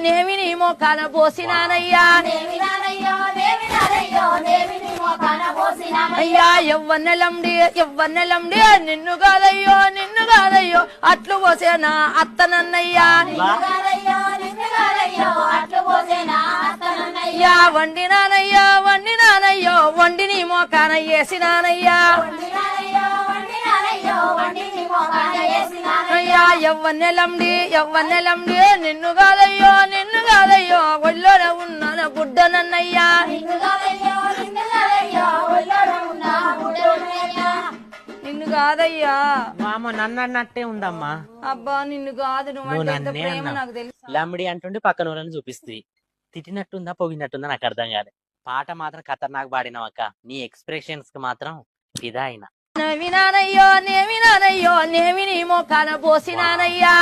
నేమి నీ మోకాన పోసినానయ్యా అయ్యా ఎవ్వన్నెలండి నిన్ను కాదయ్యో అట్లు పోసేనా అత్తనన్నయ్యా అయ్యా వండినానయ్యో వండి నీ మోకాన వేసినానయ్యా అయ్యా ఎవ్వన్నెలండి నిన్ను కాదయ్యో ఒళ్ళోనే ఉన్నాను గుడ్డనన్నయ్యా నిన్ను కాదయ్యా మామ నన్ను అన్నట్టే ఉందమ్మా. అబ్బా నిన్ను కాదు నువ్వు ఎంత ప్రేమ నాకు తెలుసు. లమ్మిడి అంటుండి పక్కన వాళ్ళని చూపిస్తుంది. తిట్టినట్టుందా పొగినట్టుందా నాకు అర్థం కాదు. పాట మాత్రం ఖతర్నాక్ పాడినావు అక్క. నీ ఎక్స్ప్రెషన్స్ కి మాత్రం ఫిదా అయినా. నేమి నీ మోకాన పోసినానయ్యా